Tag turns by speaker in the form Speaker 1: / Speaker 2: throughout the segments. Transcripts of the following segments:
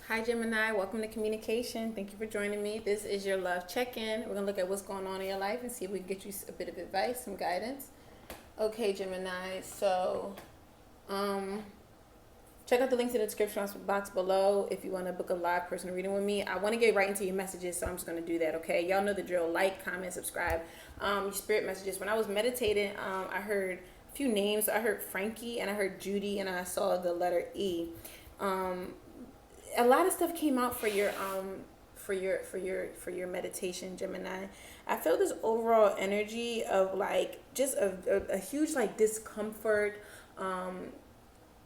Speaker 1: Hi Gemini, welcome to Communication. Thank you for joining me. This is your love check-in. We're gonna look at what's going on in your life and see if we can get you a bit of advice, some guidance. Okay, Gemini. So, um, check out the links in the description box below if you want to book a live personal reading with me. I want to get right into your messages, so I'm just gonna do that. Okay, y'all know the drill. Like, comment, subscribe. Your spirit messages. When I was meditating, I heard a few names. I heard Frankie and I heard Judy, and I saw the letter E. A lot of stuff came out for your meditation, Gemini. I feel this overall energy of like just a huge like discomfort. And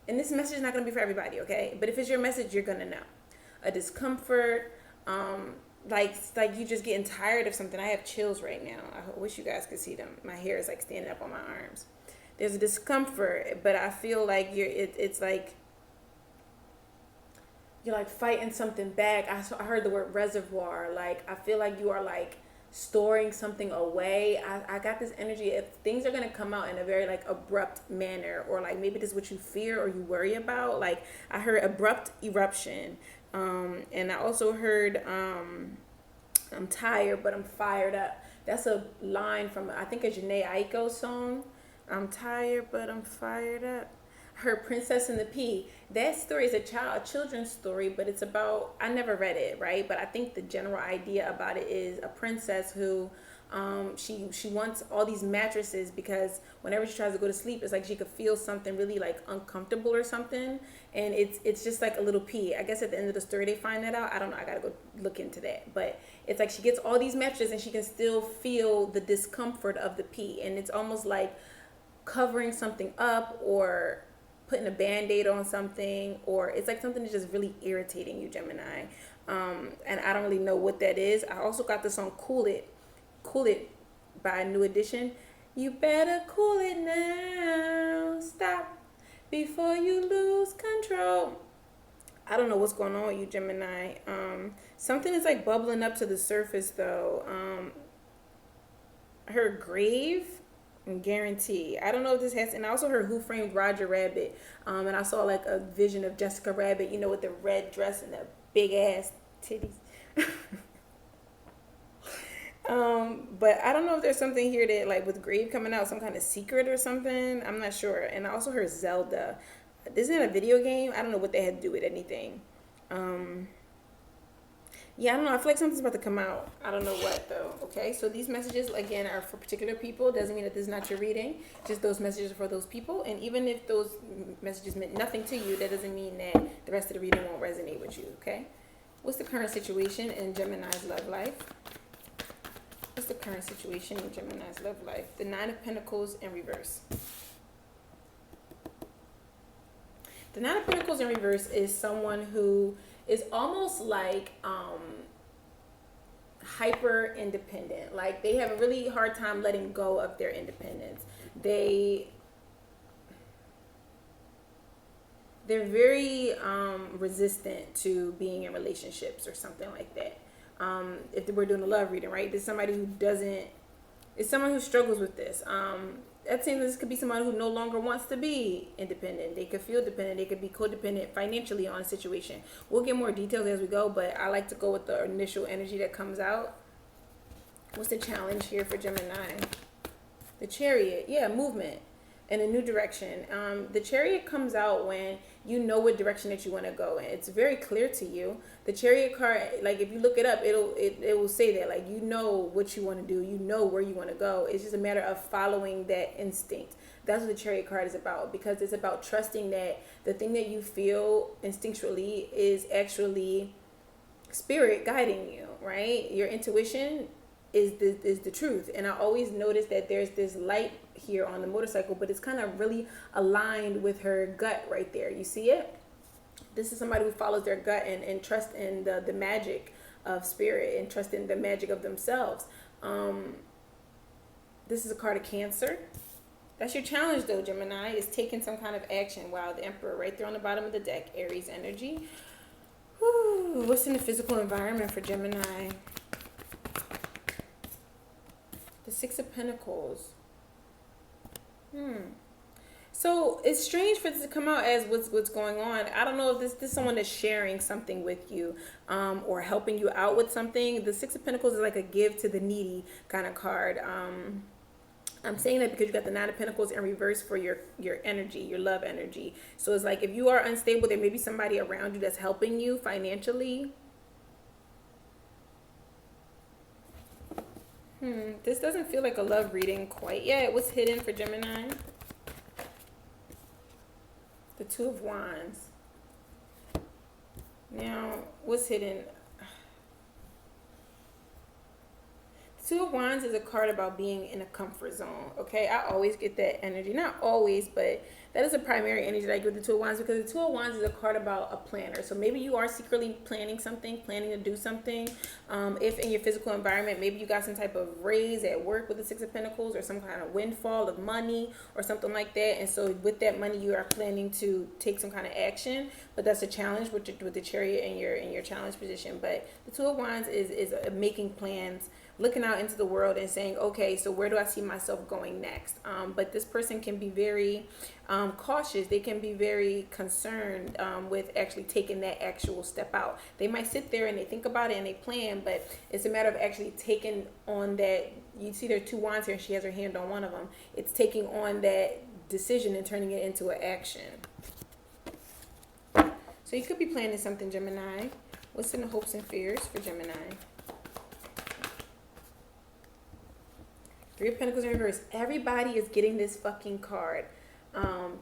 Speaker 1: this message is not going to be for everybody, okay? But if it's your message, you're going to know a discomfort. Like you just getting tired of something. I have chills right now. I wish you guys could see them. My hair is like standing up on my arms. There's a discomfort, but I feel like it's like you're like fighting something back. I heard the word reservoir. Like I feel like you are like storing something away. I got this energy. If things are gonna come out in a very like abrupt manner, or like maybe this is what you fear or you worry about. Like I heard abrupt eruption, and I also heard I'm tired but I'm fired up. That's a line from I think a Janae Aiko song. I'm tired but I'm fired up. Her Princess and the Pea. That story is a children's story, but it's about, I never read it, right? But I think the general idea about it is a princess who she wants all these mattresses because whenever she tries to go to sleep, it's like she could feel something really like uncomfortable or something, and it's just like a little pea. I guess at the end of the story they find that out. I don't know. I gotta go look into that. But it's like she gets all these mattresses and she can still feel the discomfort of the pea, and it's almost like covering something up or putting a band-aid on something, or it's like something that's just really irritating you, Gemini. And I don't really know what that is. I also got the song Cool It by New Edition. You better cool it now, stop before you lose control. I don't know what's going on with you, Gemini. Something is like bubbling up to the surface though. Her grave and guarantee. I don't know if this has, and I also heard Who Framed Roger Rabbit. And I saw like a vision of Jessica Rabbit, you know, with the red dress and the big ass titties. But I don't know if there's something here that like with grave coming out, some kind of secret or something. I'm not sure. And I also heard Zelda. Isn't it a video game? I don't know what they had to do with anything. Yeah, I don't know. I feel like something's about to come out. I don't know what though. Okay, so these messages again are for particular people. Doesn't mean that this is not your reading. Just those messages are for those people. And even if those messages meant nothing to you, that doesn't mean that the rest of the reading won't resonate with you. Okay. What's the current situation in Gemini's love life? What's the current situation in Gemini's love life? The Nine of Pentacles in reverse. The Nine of Pentacles in reverse is someone who is almost like hyper independent. Like they have a really hard time letting go of their independence. They're very resistant to being in relationships or something like that. If we're doing a love reading, right? There's somebody who doesn't. It's someone who struggles with this. That seems this could be someone who no longer wants to be independent. They could feel dependent. They could be codependent financially on a situation. We'll get more details as we go, but I like to go with the initial energy that comes out. What's the challenge here for Gemini? The Chariot. Yeah, movement in a new direction. The Chariot comes out when you know what direction that you want to go in. It's very clear to you. The Chariot card, like if you look it up, it will say that, like, you know what you want to do, you know where you want to go. It's just a matter of following that instinct. That's what the Chariot card is about, because it's about trusting that the thing that you feel instinctually is actually spirit guiding you, right? Your intuition is the truth. And I always notice that there's this light here on the motorcycle, but it's kind of really aligned with her gut right there. You see it? This is somebody who follows their gut and trust in the magic of spirit and trust in the magic of themselves. This is a card of Cancer. That's your challenge though, Gemini, is taking some kind of action. Wow, the Emperor right there on the bottom of the deck. Aries energy. Whew, what's in the physical environment for Gemini? The Six of Pentacles. So it's strange for this to come out as what's going on. I don't know if this is someone that's sharing something with you, or helping you out with something. The Six of Pentacles is like a give to the needy kind of card. I'm saying that because you got the Nine of Pentacles in reverse for your energy, your love energy. So it's like if you are unstable, there may be somebody around you that's helping you financially. This doesn't feel like a love reading quite yet. What's hidden for Gemini? The Two of Wands. Now, what's hidden? Two of Wands is a card about being in a comfort zone, okay? I always get that energy. Not always, but that is a primary energy that I get with the Two of Wands, because the Two of Wands is a card about a planner. So maybe you are secretly planning something, planning to do something. If in your physical environment, maybe you got some type of raise at work with the Six of Pentacles, or some kind of windfall of money or something like that. And so with that money, you are planning to take some kind of action. But that's a challenge with the Chariot in your challenge position. But the Two of Wands is making plans, looking out into the world and saying, okay, so where do I see myself going next? But this person can be very cautious. They can be very concerned with actually taking that actual step out. They might sit there and they think about it and they plan, but it's a matter of actually taking on that. You see there are two wands here and she has her hand on one of them. It's taking on that decision and turning it into an action. So you could be planning something, Gemini. What's in the hopes and fears for Gemini? Three of Pentacles in reverse. Everybody is getting this fucking card.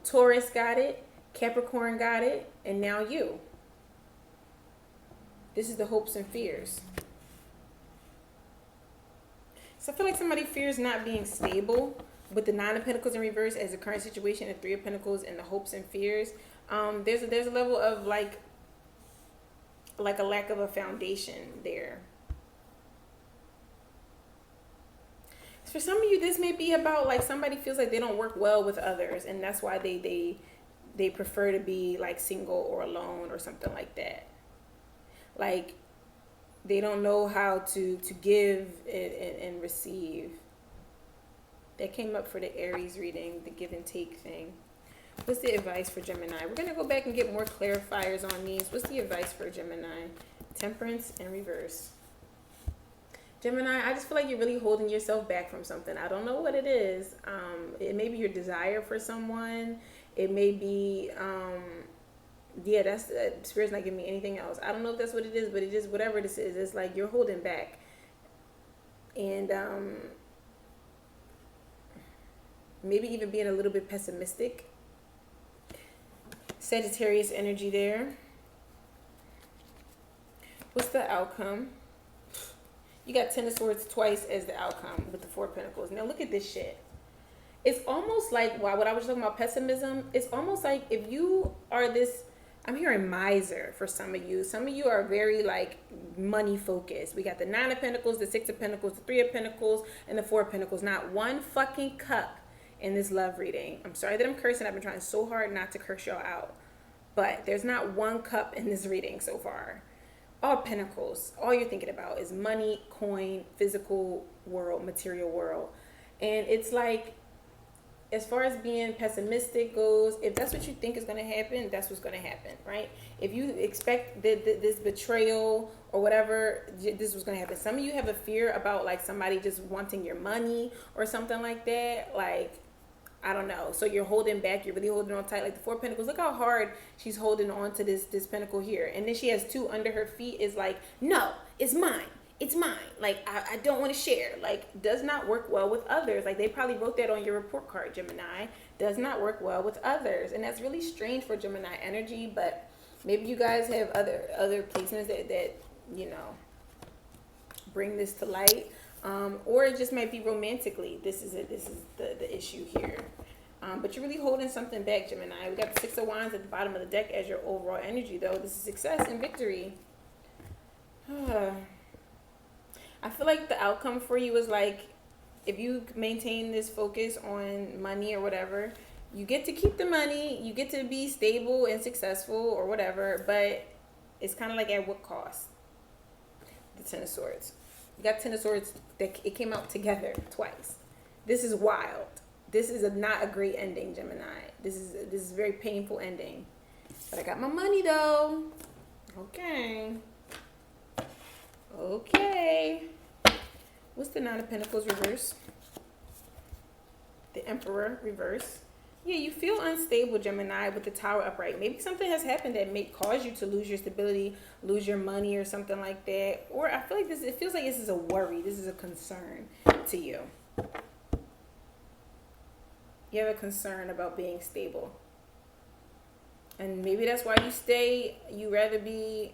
Speaker 1: Taurus got it. Capricorn got it. And now you. This is the hopes and fears. So I feel like somebody fears not being stable with the Nine of Pentacles in reverse as the current situation, and Three of Pentacles and the hopes and fears. There's a level of like a lack of a foundation there. For some of you, this may be about like somebody feels like they don't work well with others, and that's why they prefer to be like single or alone or something like that. Like they don't know how to give and receive. That came up for the Aries reading, the give and take thing. What's the advice for Gemini? We're going to go back and get more clarifiers on these. What's the advice for Gemini? Temperance in reverse. Gemini, I just feel like you're really holding yourself back from something. I don't know what it is. It may be your desire for someone. It may be, that's Spirit's not giving me anything else. I don't know if that's what it is, but it just, whatever this is, it's like you're holding back. And maybe even being a little bit pessimistic. Sagittarius energy there. What's the outcome? You got Ten of Swords twice as the outcome with the Four of Pentacles. Now look at this shit. It's almost like, what I was talking about pessimism, it's almost like if you are this, I'm hearing miser for some of you. Some of you are very like money focused. We got the Nine of Pentacles, the Six of Pentacles, the Three of Pentacles, and the Four of Pentacles. Not one fucking cup in this love reading. I'm sorry that I'm cursing. I've been trying so hard not to curse y'all out. But there's not one cup in this reading so far. All pentacles, all you're thinking about is money, coin, physical world, material world. And it's like, as far as being pessimistic goes, if that's what you think is going to happen, that's what's going to happen, right? If you expect this betrayal or whatever, this was going to happen. Some of you have a fear about like somebody just wanting your money or something like that. Like, I don't know. So you're holding back. You're really holding on tight. Like the Four of Pentacles. Look how hard she's holding on to this pentacle here. And then she has two under her feet. Is like, no, it's mine. It's mine. Like, I don't want to share. Like, does not work well with others. Like, they probably wrote that on your report card, Gemini. Does not work well with others. And that's really strange for Gemini energy. But maybe you guys have other placements that you know, bring this to light. Or it just might be romantically. This is the issue here. But you're really holding something back, Gemini. We got the Six of Wands at the bottom of the deck as your overall energy, though. This is success and victory. I feel like the outcome for you is like, if you maintain this focus on money or whatever, you get to keep the money, you get to be stable and successful or whatever, but it's kind of like at what cost? The Ten of Swords. You got Ten of Swords, it came out together twice. This is wild. This is not a great ending, Gemini. This is a very painful ending. But I got my money though. Okay. Okay. What's the Nine of Pentacles reverse? The Emperor reverse. Yeah, you feel unstable, Gemini, with the Tower upright. Maybe something has happened that may cause you to lose your stability, lose your money or something like that. Or I feel like it feels like this is a worry. This is a concern to you. You have a concern about being stable. And maybe that's why you rather be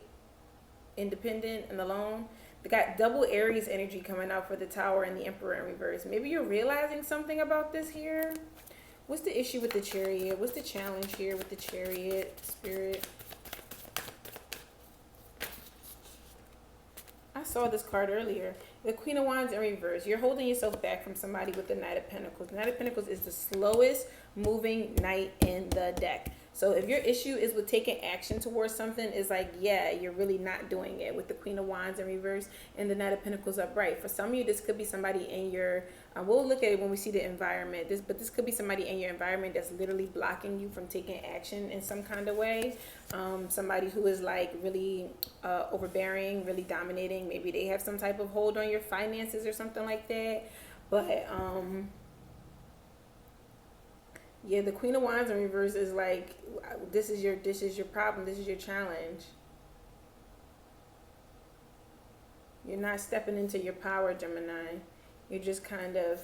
Speaker 1: independent and alone. We got double Aries energy coming out for the Tower and the Emperor in reverse. Maybe you're realizing something about this here. What's the issue with the Chariot? What's the challenge here with the Chariot, Spirit? I saw this card earlier. The Queen of Wands in reverse. You're holding yourself back from somebody with the Knight of Pentacles. The Knight of Pentacles is the slowest moving knight in the deck. So if your issue is with taking action towards something, it's like, yeah, you're really not doing it with the Queen of Wands in reverse and the Knight of Pentacles upright. For some of you, this could be somebody in your, we'll look at it when we see the environment. But this could be somebody in your environment that's literally blocking you from taking action in some kind of way. Somebody who is like really overbearing, really dominating. Maybe they have some type of hold on your finances or something like that. But yeah, the Queen of Wands in reverse is like, this is your problem. This is your challenge. You're not stepping into your power, Gemini. You're just kind of,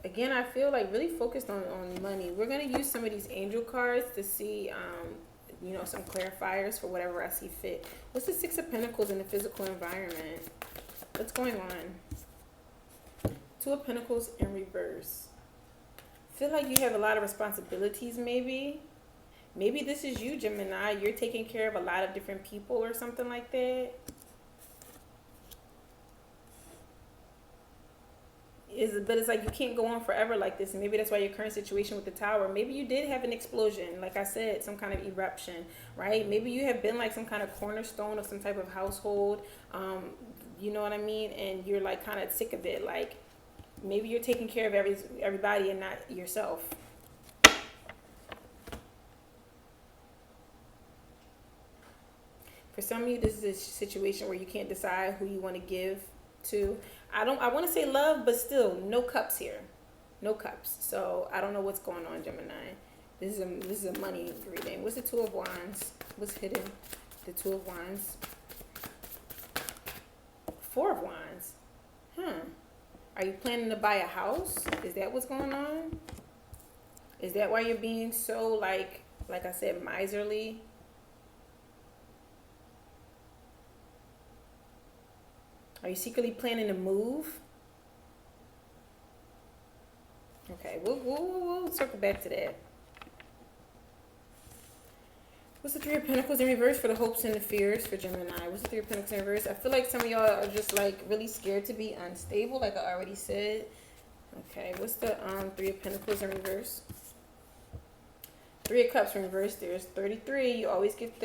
Speaker 1: again, I feel like really focused on money. We're going to use some of these angel cards to see, some clarifiers for whatever I see fit. What's the Six of Pentacles in the physical environment? What's going on? Two of Pentacles in reverse. Feel like you have a lot of responsibilities, maybe. Maybe this is you, Gemini. You're taking care of a lot of different people or something like that. But it's like you can't go on forever like this. And maybe that's why your current situation with the Tower, maybe you did have an explosion. Like I said, some kind of eruption, right? Maybe you have been like some kind of cornerstone of some type of household. You know what I mean? And you're like kind of sick of it. Like, maybe you're taking care of everybody and not yourself. For some of you, this is a situation where you can't decide who you want to give to. I want to say love, but still, no cups here. No cups. So I don't know what's going on, Gemini. This is a money reading. What's the Two of Wands? What's hidden? The Two of Wands. Four of Wands. Are you planning to buy a house? Is that what's going on? Is that why you're being so, like I said, miserly? Are you secretly planning to move? Okay, we'll circle back to that. What's the Three of Pentacles in reverse for the hopes and the fears for Gemini? What's the Three of Pentacles in reverse? I feel like some of y'all are just like really scared to be unstable, like I already said. Okay, what's the Three of Pentacles in reverse? Three of Cups in reverse. There's 33. You always get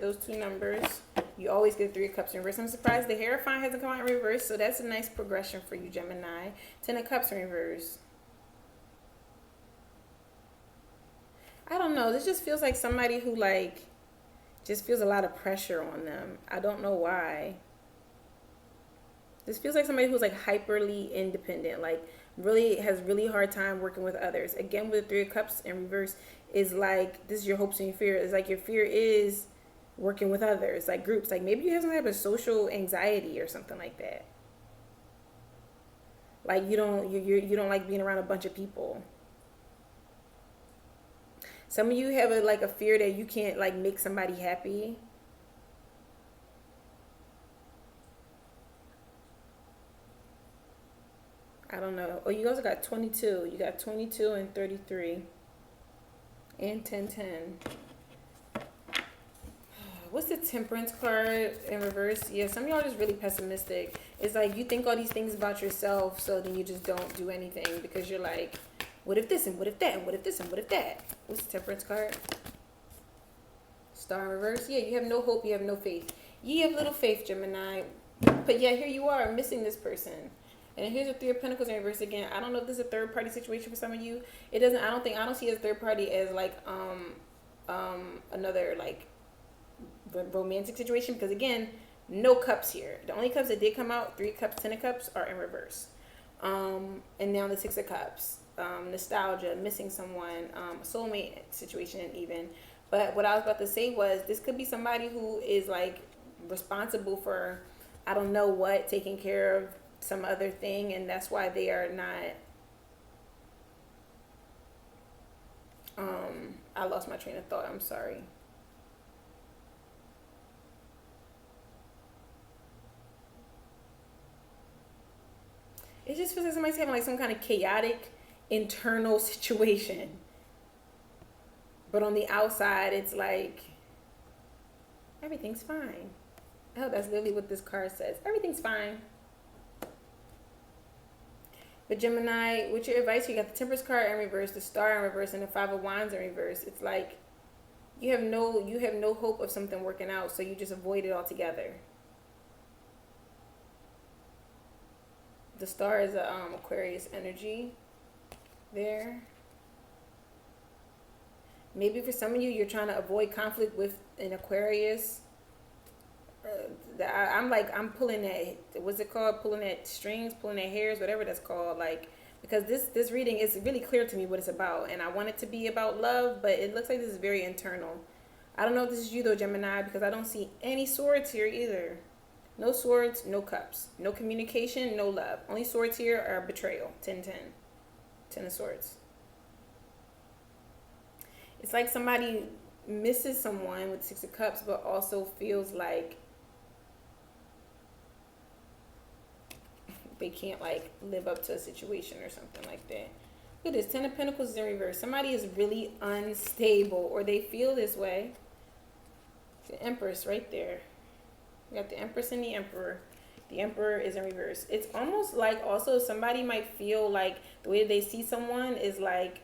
Speaker 1: those two numbers. You always get Three of Cups in reverse. I'm surprised the Hierophant hasn't come out in reverse, so that's a nice progression for you, Gemini. 10 of Cups in reverse. I don't know. This just feels like somebody who like just feels a lot of pressure on them. I don't know why. This feels like somebody who's like hyperly independent, like really has really hard time working with others. Again, with the Three of Cups in reverse is like, this is your hopes and your fear. It's like your fear is working with others, like groups. Like maybe you have some type of social anxiety or something like that. Like you don't like being around a bunch of people. Some of you have a fear that you can't like make somebody happy. I don't know. Oh, you guys got 22. You got 22 and 33. And 10. What's the Temperance card in reverse? Yeah, some of y'all are just really pessimistic. It's like you think all these things about yourself, so then you just don't do anything because you're like, what if this and what if that and what if this and what if that? What's the Temperance card? Star in reverse. Yeah, you have no hope. You have no faith. You have little faith, Gemini. But yeah, here you are missing this person. And here's a Three of Pentacles in reverse again. I don't know if this is a third party situation for some of you. It doesn't. I don't see a third party as like another like romantic situation, because again, no cups here. The only cups that did come out, 3 cups, 10 of cups, are in reverse. And now the 6 of cups, nostalgia, missing someone, soulmate situation even. But what I was about to say was, this could be somebody who is like responsible for, I don't know what, taking care of some other thing, and that's why they are not. I lost my train of thought. I'm sorry. It just feels like somebody's having like some kind of chaotic internal situation. But on the outside, it's like everything's fine. Oh, that's literally what this card says. Everything's fine. But Gemini, with your advice, you got the Temperance card in reverse, the Star in reverse, and the 5 of Wands in reverse. It's like you have no hope of something working out, so you just avoid it altogether. The Star is a Aquarius energy there. Maybe for some of you, you're trying to avoid conflict with an Aquarius. I'm pulling that, what's it called? Pulling at strings, pulling at hairs, whatever that's called. Like, because this reading is really clear to me what it's about. And I want it to be about love, but it looks like this is very internal. I don't know if this is you though, Gemini, because I don't see any swords here either. No swords, no cups. No communication, no love. Only swords here are betrayal. 10-10. 10 of swords. It's like somebody misses someone with 6 of cups, but also feels like they can't like live up to a situation or something like that. Look at this. 10 of Pentacles is in reverse. Somebody is really unstable, or they feel this way. The Empress right there. We got the Empress and the Emperor. The Emperor is in reverse. It's almost like also somebody might feel like the way they see someone is like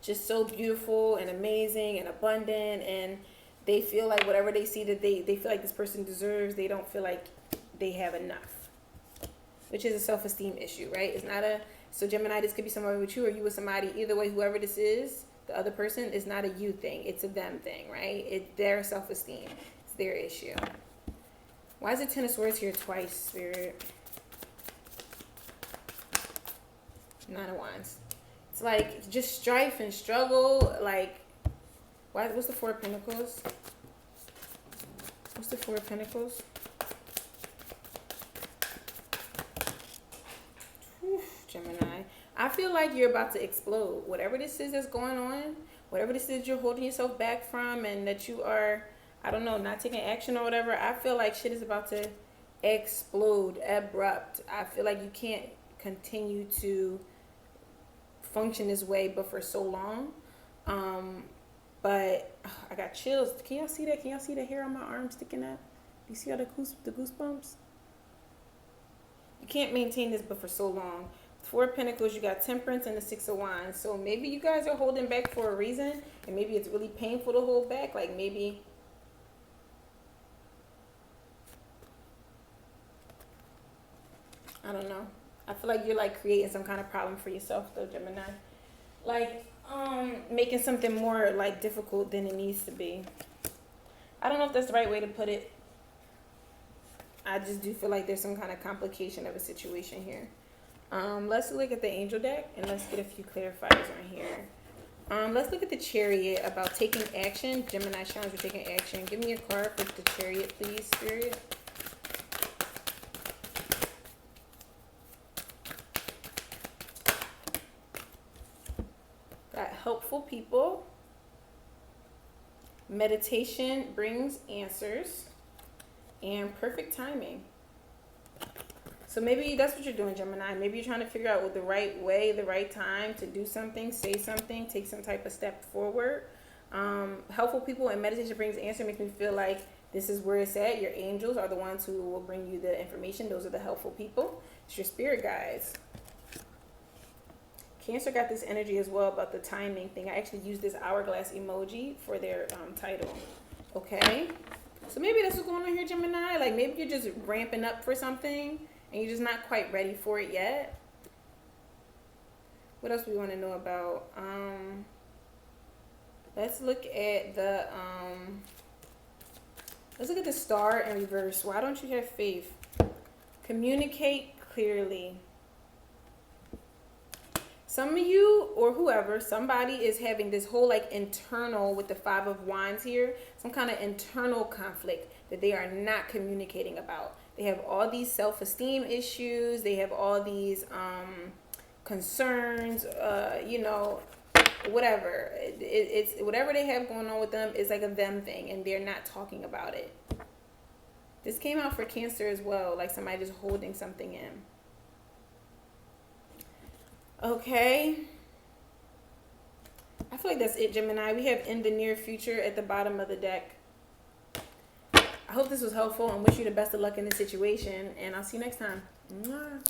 Speaker 1: just so beautiful and amazing and abundant, and they feel like whatever they see that they feel like this person deserves, they don't feel like they have enough, which is a self-esteem issue, right? It's not a, so Gemini, this could be somebody with you or you with somebody. Either way, whoever this is, the other person, is not a you thing, it's a them thing, right? It's their self-esteem, it's their issue. Why is it 10 of Swords here twice, Spirit? 9 of Wands. It's like just strife and struggle. Like, why? What's the 4 of Pentacles? What's the 4 of Pentacles? Whew, Gemini. I feel like you're about to explode. Whatever this is that's going on, whatever this is you're holding yourself back from, and that you are, I don't know, not taking action or whatever, I feel like shit is about to explode, abrupt. I feel like you can't continue to function this way but for so long. But I got chills. Can y'all see that? Can y'all see the hair on my arm sticking up? You see all the goosebumps? You can't maintain this but for so long. 4 of Pentacles, you got Temperance and the 6 of Wands. So maybe you guys are holding back for a reason, and maybe it's really painful to hold back. Like maybe I don't know. I feel like you're like creating some kind of problem for yourself though, Gemini. Like, making something more like difficult than it needs to be. I don't know if that's the right way to put it. I just do feel like there's some kind of complication of a situation here. Let's look at the Angel deck and let's get a few clarifiers on here. Let's look at the Chariot about taking action. Gemini shines for taking action. Give me a card for the Chariot, please, Spirit. Got helpful people. Meditation brings answers. And perfect timing. So maybe that's what you're doing, Gemini. Maybe you're trying to figure out what the right way, the right time to do something, say something, take some type of step forward. Helpful people and meditation brings answer makes me feel like this is where it's at. Your angels are the ones who will bring you the information. Those are the helpful people. It's your spirit guides. Cancer got this energy as well about the timing thing. I actually used this hourglass emoji for their title. Okay? So maybe that's what's going on here, Gemini. Like maybe you're just ramping up for something and you're just not quite ready for it yet. What else we want to know about? Let's look at the star in reverse. Why don't you have faith? Communicate clearly. Some of you, or whoever, somebody is having this whole like internal, with the 5 of Wands here, some kind of internal conflict that they are not communicating about. They have all these self-esteem issues. They have all these concerns, you know, whatever. It's whatever they have going on with them is like a them thing, and they're not talking about it. This came out for Cancer as well, like somebody just holding something in. Okay. I feel like that's it, Gemini. We have in the near future at the bottom of the deck. I hope this was helpful and wish you the best of luck in this situation. And I'll see you next time. Mwah.